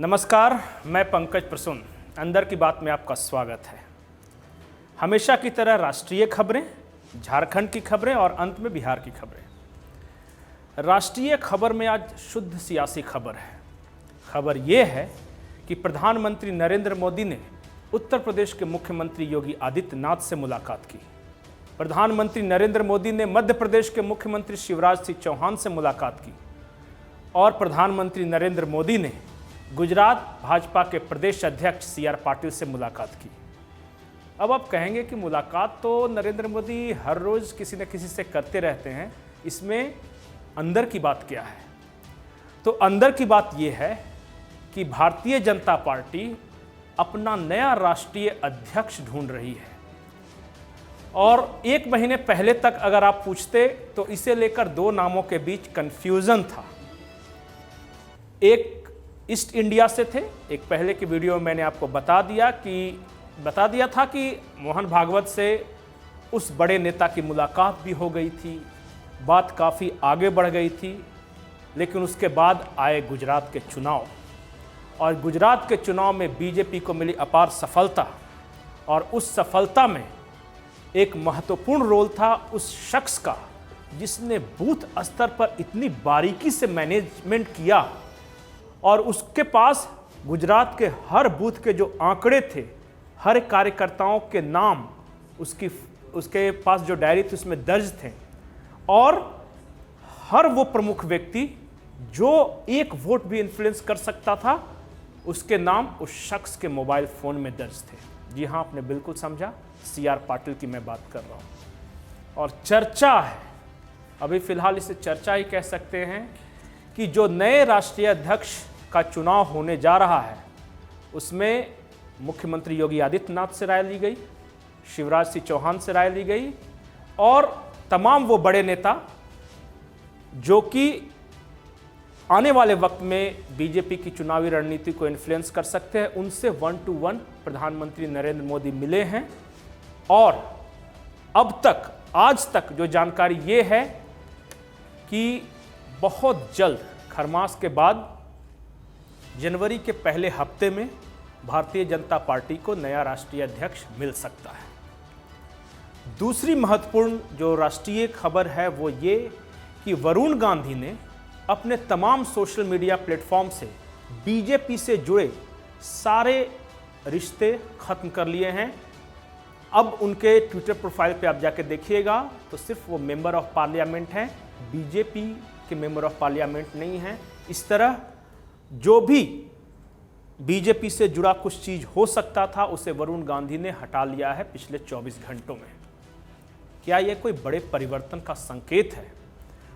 नमस्कार, मैं पंकज प्रसून। अंदर की बात में आपका स्वागत है। हमेशा की तरह राष्ट्रीय खबरें, झारखंड की खबरें और अंत में बिहार की खबरें। राष्ट्रीय खबर में आज शुद्ध सियासी खबर है। खबर ये है कि प्रधानमंत्री नरेंद्र मोदी ने उत्तर प्रदेश के मुख्यमंत्री योगी आदित्यनाथ से मुलाकात की। प्रधानमंत्री नरेंद्र मोदी ने मध्य प्रदेश के मुख्यमंत्री शिवराज सिंह चौहान से मुलाकात की और प्रधानमंत्री नरेंद्र मोदी ने गुजरात भाजपा के प्रदेश अध्यक्ष CR पाटिल से मुलाकात की। अब आप कहेंगे कि मुलाकात तो नरेंद्र मोदी हर रोज़ किसी न किसी से करते रहते हैं, इसमें अंदर की बात क्या है? तो अंदर की बात यह है कि भारतीय जनता पार्टी अपना नया राष्ट्रीय अध्यक्ष ढूंढ रही है और 1 महीने पहले तक अगर आप पूछते तो इसे लेकर 2 नामों के बीच कंफ्यूजन था। एक ईस्ट इंडिया से थे। एक पहले की वीडियो में मैंने आपको बता दिया था कि मोहन भागवत से उस बड़े नेता की मुलाकात भी हो गई थी, बात काफ़ी आगे बढ़ गई थी। लेकिन उसके बाद आए गुजरात के चुनाव और गुजरात के चुनाव में बीजेपी को मिली अपार सफलता और उस सफलता में एक महत्वपूर्ण रोल था उस शख्स का जिसने बूथ स्तर पर इतनी बारीकी से मैनेजमेंट किया और उसके पास गुजरात के हर बूथ के जो आंकड़े थे, हर कार्यकर्ताओं के नाम उसके पास जो डायरी थी उसमें दर्ज थे और हर वो प्रमुख व्यक्ति जो एक वोट भी इन्फ्लुएंस कर सकता था उसके नाम उस शख्स के मोबाइल फ़ोन में दर्ज थे। जी हाँ, आपने बिल्कुल समझा, CR पाटिल की मैं बात कर रहा हूँ। और चर्चा है, अभी फ़िलहाल इसे चर्चा ही कह सकते हैं कि जो नए राष्ट्रीय अध्यक्ष का चुनाव होने जा रहा है उसमें मुख्यमंत्री योगी आदित्यनाथ से राय ली गई, शिवराज सिंह चौहान से राय ली गई और तमाम वो बड़े नेता जो कि आने वाले वक्त में बीजेपी की चुनावी रणनीति को इन्फ्लुएंस कर सकते हैं, उनसे 1 to 1 प्रधानमंत्री नरेंद्र मोदी मिले हैं। और अब तक, आज तक जो जानकारी ये है कि बहुत जल्द खरमास के बाद जनवरी के पहले हफ्ते में भारतीय जनता पार्टी को नया राष्ट्रीय अध्यक्ष मिल सकता है। दूसरी महत्वपूर्ण जो राष्ट्रीय खबर है वो ये कि वरुण गांधी ने अपने तमाम सोशल मीडिया प्लेटफॉर्म से बीजेपी से जुड़े सारे रिश्ते खत्म कर लिए हैं। अब उनके ट्विटर प्रोफाइल पे आप जाके देखिएगा तो सिर्फ वो मेंबर ऑफ पार्लियामेंट हैं, बीजेपी के मेंबर ऑफ पार्लियामेंट नहीं हैं। इस तरह जो भी बीजेपी से जुड़ा कुछ चीज़ हो सकता था उसे वरुण गांधी ने हटा लिया है पिछले 24 घंटों में। क्या यह कोई बड़े परिवर्तन का संकेत है?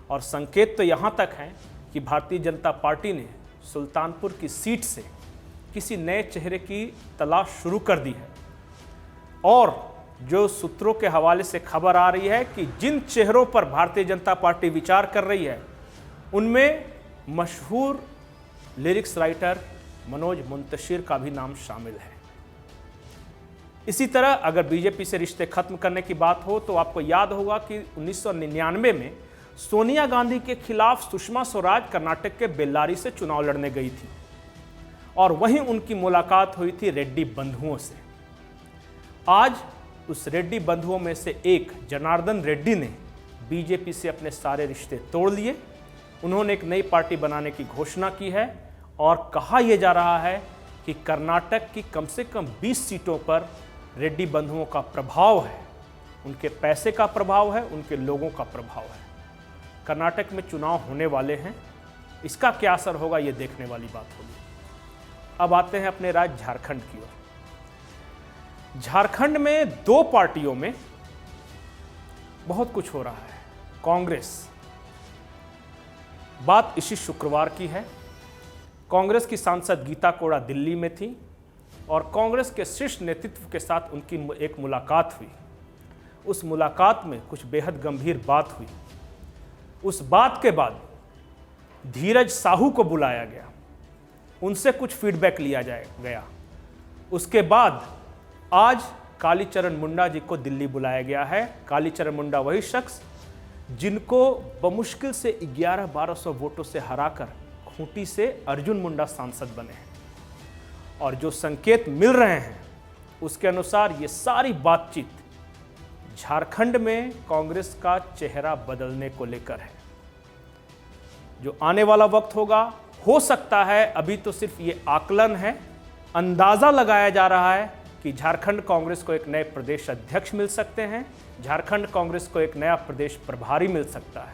और संकेत तो यहाँ तक है कि भारतीय जनता पार्टी ने सुल्तानपुर की सीट से किसी नए चेहरे की तलाश शुरू कर दी है और जो सूत्रों के हवाले से खबर आ रही है कि जिन चेहरों पर भारतीय जनता पार्टी विचार कर रही है उनमें मशहूर लिरिक्स राइटर मनोज मुंतशिर का भी नाम शामिल है। इसी तरह अगर बीजेपी से रिश्ते खत्म करने की बात हो तो आपको याद होगा कि 1999 में सोनिया गांधी के खिलाफ सुषमा स्वराज कर्नाटक के बेल्लारी से चुनाव लड़ने गई थी और वहीं उनकी मुलाकात हुई थी रेड्डी बंधुओं से। आज उस रेड्डी बंधुओं में से एक जनार्दन रेड्डी ने बीजेपी से अपने सारे रिश्ते तोड़ लिए। उन्होंने एक नई पार्टी बनाने की घोषणा की है और कहा यह जा रहा है कि कर्नाटक की कम से कम 20 सीटों पर रेड्डी बंधुओं का प्रभाव है, उनके पैसे का प्रभाव है, उनके लोगों का प्रभाव है। कर्नाटक में चुनाव होने वाले हैं, इसका क्या असर होगा ये देखने वाली बात होगी। अब आते हैं अपने राज्य झारखंड की ओर। झारखंड में 2 पार्टियों में बहुत कुछ हो रहा है। कांग्रेस, बात इसी शुक्रवार की है। कांग्रेस की सांसद गीता कोड़ा दिल्ली में थी और कांग्रेस के शीर्ष नेतृत्व के साथ उनकी एक मुलाकात हुई। उस मुलाकात में कुछ बेहद गंभीर बात हुई। उस बात के बाद धीरज साहू को बुलाया गया, उनसे कुछ फीडबैक लिया गया। उसके बाद आज कालीचरण मुंडा जी को दिल्ली बुलाया गया है। कालीचरण मुंडा वही शख्स जिनको बमुश्किल से 1100-1200 वोटों से हराकर खूंटी से अर्जुन मुंडा सांसद बने हैं। और जो संकेत मिल रहे हैं उसके अनुसार ये सारी बातचीत झारखंड में कांग्रेस का चेहरा बदलने को लेकर है। जो आने वाला वक्त होगा, हो सकता है, अभी तो सिर्फ ये आकलन है, अंदाजा लगाया जा रहा है कि झारखंड कांग्रेस को एक नए प्रदेश अध्यक्ष मिल सकते हैं, झारखंड कांग्रेस को एक नया प्रदेश प्रभारी मिल सकता है,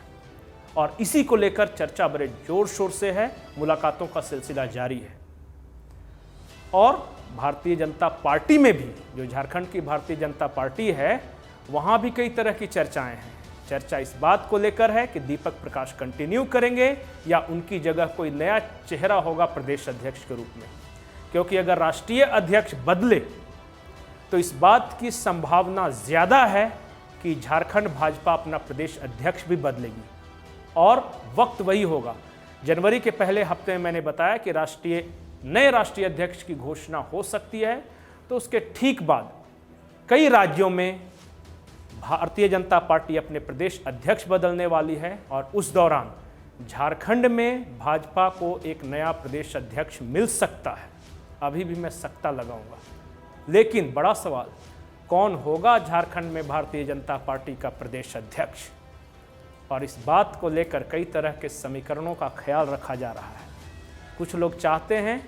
और इसी को लेकर चर्चा बड़े जोर शोर से है। मुलाकातों का सिलसिला जारी है और भारतीय जनता पार्टी में भी, जो झारखंड की भारतीय जनता पार्टी है, वहां भी कई तरह की चर्चाएं हैं। चर्चा इस बात को लेकर है कि दीपक प्रकाश कंटिन्यू करेंगे या उनकी जगह कोई नया चेहरा होगा प्रदेश अध्यक्ष के रूप में, क्योंकि अगर राष्ट्रीय अध्यक्ष बदले तो इस बात की संभावना ज़्यादा है कि झारखंड भाजपा अपना प्रदेश अध्यक्ष भी बदलेगी और वक्त वही होगा। जनवरी के पहले हफ्ते में मैंने बताया कि नए राष्ट्रीय अध्यक्ष की घोषणा हो सकती है, तो उसके ठीक बाद कई राज्यों में भारतीय जनता पार्टी अपने प्रदेश अध्यक्ष बदलने वाली है और उस दौरान झारखंड में भाजपा को एक नया प्रदेश अध्यक्ष मिल सकता है। अभी भी मैं सकता लगाऊंगा, लेकिन बड़ा सवाल, कौन होगा झारखंड में भारतीय जनता पार्टी का प्रदेश अध्यक्ष? और इस बात को लेकर कई तरह के समीकरणों का ख्याल रखा जा रहा है। कुछ लोग चाहते हैं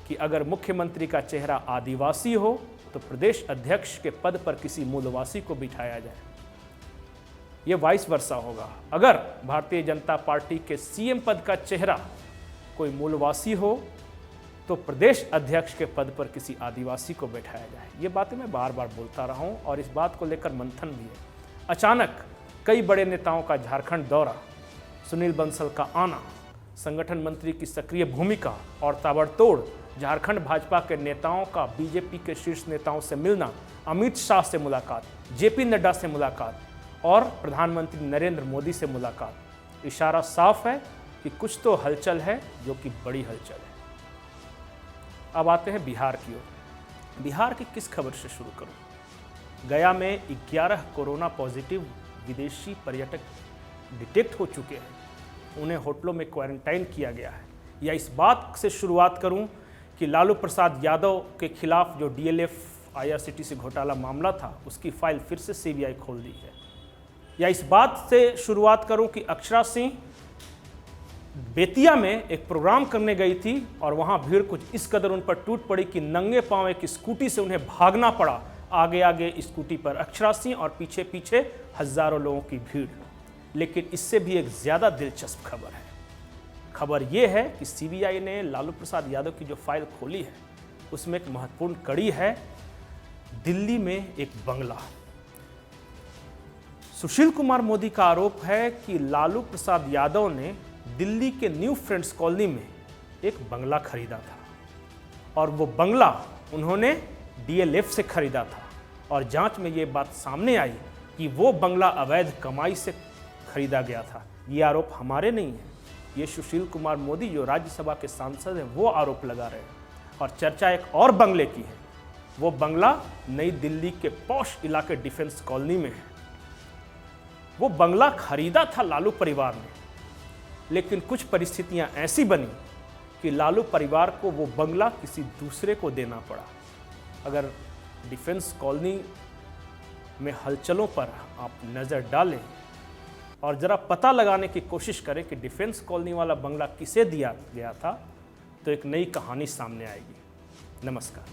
कि अगर मुख्यमंत्री का चेहरा आदिवासी हो तो प्रदेश अध्यक्ष के पद पर किसी मूलवासी को बिठाया जाए। ये वाइस वर्सा होगा। अगर भारतीय जनता पार्टी के सीएम पद का चेहरा कोई मूलवासी हो तो प्रदेश अध्यक्ष के पद पर किसी आदिवासी को बैठाया जाए। ये बातें मैं बार बार बोलता रहा हूँ और इस बात को लेकर मंथन भी है। अचानक कई बड़े नेताओं का झारखंड दौरा, सुनील बंसल का आना, संगठन मंत्री की सक्रिय भूमिका और ताबड़तोड़ झारखंड भाजपा के नेताओं का बीजेपी के शीर्ष नेताओं से मिलना, अमित शाह से मुलाकात, जेपी नड्डा से मुलाकात और प्रधानमंत्री नरेंद्र मोदी से मुलाकात, इशारा साफ है कि कुछ तो हलचल है, जो कि बड़ी हलचल है। अब आते हैं बिहार की ओर। बिहार की किस खबर से शुरू करूं? गया में 11 कोरोना पॉजिटिव विदेशी पर्यटक डिटेक्ट हो चुके हैं। उन्हें होटलों में क्वारंटाइन किया गया है। या इस बात से शुरुआत करूं कि लालू प्रसाद यादव के खिलाफ जो डीएलएफ IRCTC घोटाला मामला था, उसकी फाइल फिर से CBI खोल दी है। या इस बात से शुरुआत करूं कि अक्षरा सिंह बेतिया में एक प्रोग्राम करने गई थी और वहां भीड़ कुछ इस कदर उन पर टूट पड़ी कि नंगे पांव एक स्कूटी से उन्हें भागना पड़ा। आगे आगे स्कूटी पर अक्षरा सिंह और पीछे पीछे हजारों लोगों की भीड़। लेकिन इससे भी एक ज़्यादा दिलचस्प खबर है। खबर यह है कि CBI ने लालू प्रसाद यादव की जो फाइल खोली है, उसमें एक महत्वपूर्ण कड़ी है, दिल्ली में एक बंगला। सुशील कुमार मोदी का आरोप है कि लालू प्रसाद यादव ने दिल्ली के न्यू फ्रेंड्स कॉलोनी में एक बंगला खरीदा था और वो बंगला उन्होंने DLF से खरीदा था और जांच में ये बात सामने आई कि वो बंगला अवैध कमाई से खरीदा गया था। ये आरोप हमारे नहीं है, ये सुशील कुमार मोदी जो राज्यसभा के सांसद हैं वो आरोप लगा रहे हैं। और चर्चा एक और बंगले की है। वो बंगला नई दिल्ली के पॉश इलाके डिफेंस कॉलोनी में है। वो बंगला खरीदा था लालू परिवार ने, लेकिन कुछ परिस्थितियां ऐसी बनी कि लालू परिवार को वो बंगला किसी दूसरे को देना पड़ा। अगर डिफेंस कॉलोनी में हलचलों पर आप नज़र डालें और ज़रा पता लगाने की कोशिश करें कि डिफेंस कॉलोनी वाला बंगला किसे दिया गया था, तो एक नई कहानी सामने आएगी। नमस्कार।